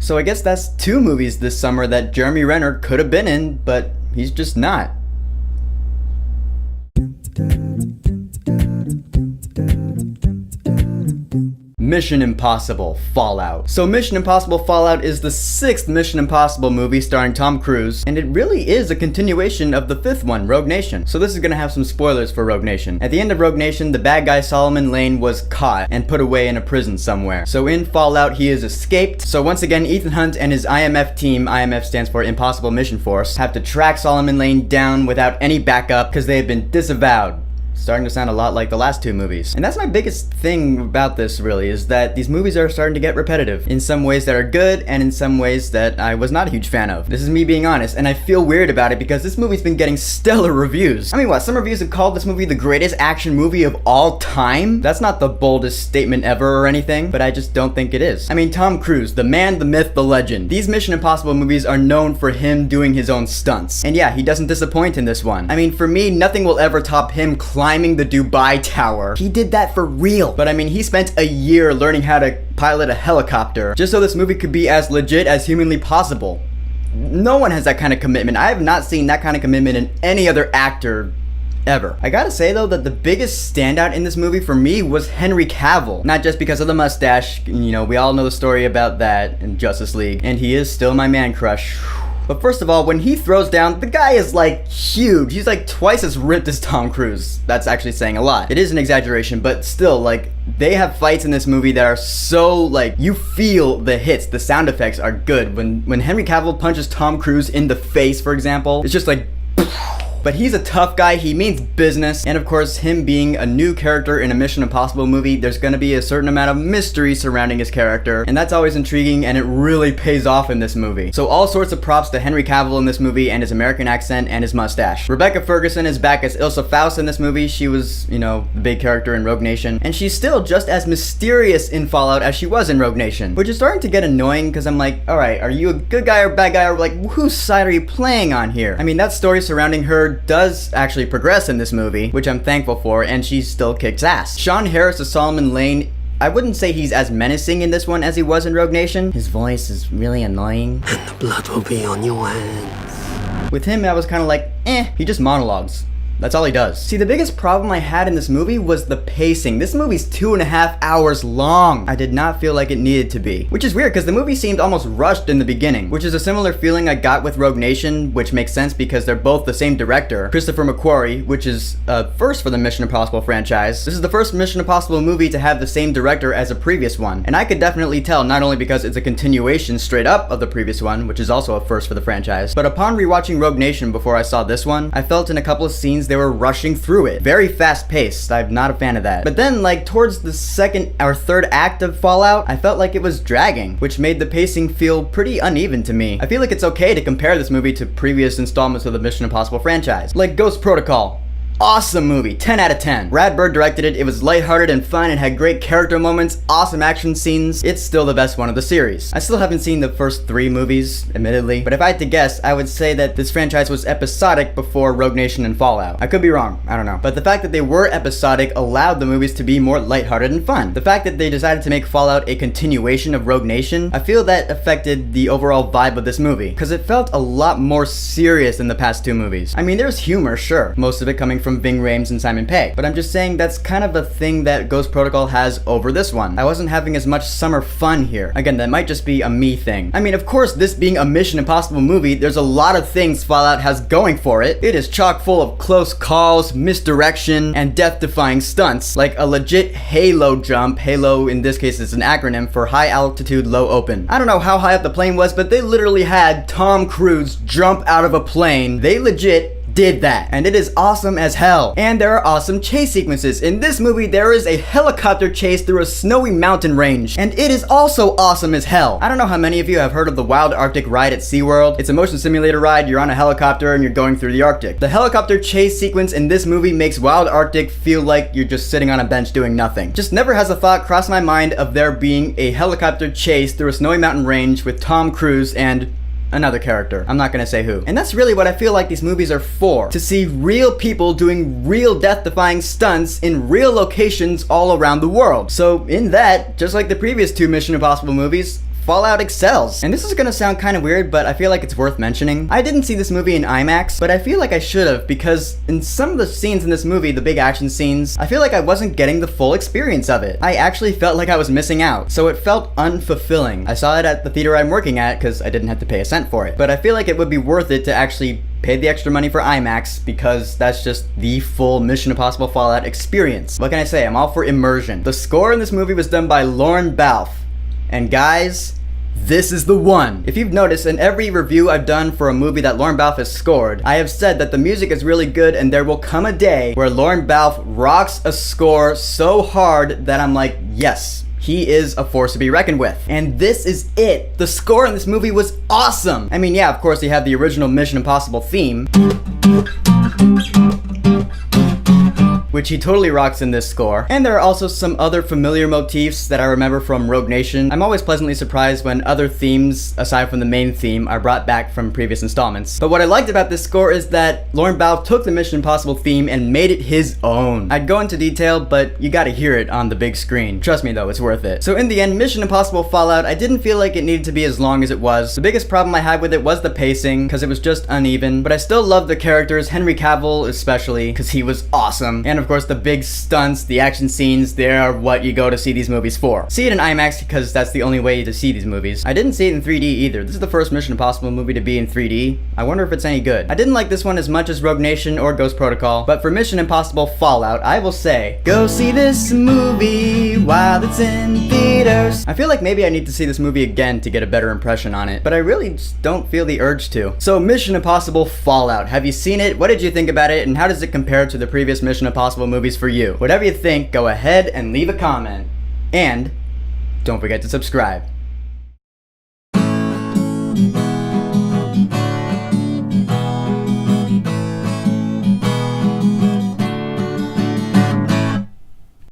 So I guess that's two movies this summer that Jeremy Renner could have been in, but he's just not. Mission Impossible Fallout. So Mission Impossible Fallout is the 6th Mission Impossible movie starring Tom Cruise, and it really is a continuation of the 5th one, Rogue Nation. So this is gonna have some spoilers for Rogue Nation. At the end of Rogue Nation, the bad guy Solomon Lane was caught and put away in a prison somewhere. So in Fallout, he is escaped. So once again, Ethan Hunt and his IMF team, IMF stands for Impossible Mission Force, have to track Solomon Lane down without any backup because they have been disavowed. Starting to sound a lot like the last two movies. And that's my biggest thing about this, really, is that these movies are starting to get repetitive in some ways that are good and in some ways that I was not a huge fan of. This is me being honest, and I feel weird about it because this movie's been getting stellar reviews. I mean, what, some reviews have called this movie the greatest action movie of all time? That's not the boldest statement ever or anything, but I just don't think it is. I mean, Tom Cruise, the man, the myth, the legend. These Mission Impossible movies are known for him doing his own stunts. And yeah, he doesn't disappoint in this one. I mean, for me, nothing will ever top him climbing the Dubai Tower. He did that for real. But I mean, he spent a year learning how to pilot a helicopter just so this movie could be as legit as humanly possible. No one has that kind of commitment. I have not seen that kind of commitment in any other actor ever. I gotta say though that the biggest standout in this movie for me was Henry Cavill. Not just because of the mustache, you know, we all know the story about that in Justice League, and he is still my man crush. But first of all, when he throws down, the guy is like huge. He's like twice as ripped as Tom Cruise. That's actually saying a lot. It is an exaggeration, but still, like, they have fights in this movie that are so, like, you feel the hits. The sound effects are good. When Henry Cavill punches Tom Cruise in the face, for example, it's just like... But he's a tough guy, he means business, and of course, him being a new character in a Mission Impossible movie, there's gonna be a certain amount of mystery surrounding his character, and that's always intriguing, and it really pays off in this movie. So all sorts of props to Henry Cavill in this movie, and his American accent, and his mustache. Rebecca Ferguson is back as Ilsa Faust in this movie. She was, you know, the big character in Rogue Nation, and she's still just as mysterious in Fallout as she was in Rogue Nation, which is starting to get annoying, because I'm like, alright, are you a good guy or bad guy, or like, whose side are you playing on here? I mean, that story surrounding her does actually progress in this movie, which I'm thankful for, and she still kicks ass. Sean Harris as Solomon Lane, I wouldn't say he's as menacing in this one as he was in Rogue Nation. His voice is really annoying. And the blood will be on your hands. With him, I was kind of like, he just monologues. That's all he does. See, the biggest problem I had in this movie was the pacing. This movie's 2.5 hours long. I did not feel like it needed to be. Which is weird, because the movie seemed almost rushed in the beginning, which is a similar feeling I got with Rogue Nation, which makes sense because they're both the same director, Christopher McQuarrie, which is a first for the Mission Impossible franchise. This is the first Mission Impossible movie to have the same director as a previous one. And I could definitely tell, not only because it's a continuation straight up of the previous one, which is also a first for the franchise, but upon rewatching Rogue Nation before I saw this one, I felt in a couple of scenes they were rushing through it. Very fast paced. I'm not a fan of that. But then, like, towards the second or third act of Fallout, I felt like it was dragging, which made the pacing feel pretty uneven to me. I feel like it's okay to compare this movie to previous installments of the Mission Impossible franchise, like Ghost Protocol. Awesome movie, 10 out of 10. Brad Bird directed it, it was lighthearted and fun, and had great character moments, awesome action scenes. It's still the best one of the series. I still haven't seen the first 3 movies, admittedly, but if I had to guess, I would say that this franchise was episodic before Rogue Nation and Fallout. I could be wrong, I don't know. But the fact that they were episodic allowed the movies to be more lighthearted and fun. The fact that they decided to make Fallout a continuation of Rogue Nation, I feel that affected the overall vibe of this movie, because it felt a lot more serious than the past 2 movies. I mean, there's humor, sure, most of it coming from Ving Rhames and Simon Pegg, but I'm just saying that's kind of a thing that Ghost Protocol has over this one. I wasn't having as much summer fun here. Again, that might just be a me thing. I mean, of course, this being a Mission Impossible movie, there's a lot of things Fallout has going for it. It is chock full of close calls, misdirection, and death-defying stunts, like a legit Halo jump. Halo, in this case, is an acronym for High Altitude Low Open. I don't know how high up the plane was, but they literally had Tom Cruise jump out of a plane. They legit did that, and it is awesome as hell. And there are awesome chase sequences. In this movie, there is a helicopter chase through a snowy mountain range, and it is also awesome as hell. I don't know how many of you have heard of the Wild Arctic ride at SeaWorld. It's a motion simulator ride. You're on a helicopter and you're going through the Arctic. The helicopter chase sequence in this movie makes Wild Arctic feel like you're just sitting on a bench doing nothing. Just never has a thought crossed my mind of there being a helicopter chase through a snowy mountain range with Tom Cruise and another character. I'm not gonna say who. And that's really what I feel like these movies are for. To see real people doing real death-defying stunts in real locations all around the world. So in that, just like the previous 2 Mission Impossible movies, Fallout excels. And this is gonna sound kind of weird, but I feel like it's worth mentioning. I didn't see this movie in IMAX, but I feel like I should have, because in some of the scenes in this movie, the big action scenes, I feel like I wasn't getting the full experience of it. I actually felt like I was missing out, so it felt unfulfilling. I saw it at the theater I'm working at because I didn't have to pay a cent for it, but I feel like it would be worth it to actually pay the extra money for IMAX because that's just the full Mission Impossible Fallout experience. What can I say? I'm all for immersion. The score in this movie was done by Lorne Balfe. And guys, this is the one. If you've noticed, in every review I've done for a movie that Lorne Balfe has scored, I have said that the music is really good and there will come a day where Lorne Balfe rocks a score so hard that I'm like, yes, he is a force to be reckoned with. And this is it. The score in this movie was awesome. I mean, yeah, of course you have the original Mission Impossible theme, which he totally rocks in this score. And there are also some other familiar motifs that I remember from Rogue Nation. I'm always pleasantly surprised when other themes, aside from the main theme, are brought back from previous installments. But what I liked about this score is that Lorne Balfe took the Mission Impossible theme and made it his own. I'd go into detail, but you gotta hear it on the big screen. Trust me though, it's worth it. So in the end, Mission Impossible Fallout, I didn't feel like it needed to be as long as it was. The biggest problem I had with it was the pacing, because it was just uneven. But I still loved the characters, Henry Cavill especially, because he was awesome. And of course, the big stunts, the action scenes, they are what you go to see these movies for. See it in IMAX because that's the only way to see these movies. I didn't see it in 3D either. This is the first Mission Impossible movie to be in 3D. I wonder if it's any good. I didn't like this one as much as Rogue Nation or Ghost Protocol, but for Mission Impossible Fallout, I will say, go see this movie while it's in theaters. I feel like maybe I need to see this movie again to get a better impression on it, but I really just don't feel the urge to. So Mission Impossible Fallout, have you seen it? What did you think about it? And how does it compare to the previous Mission Impossible movies for you? Whatever you think, go ahead and leave a comment. And don't forget to subscribe.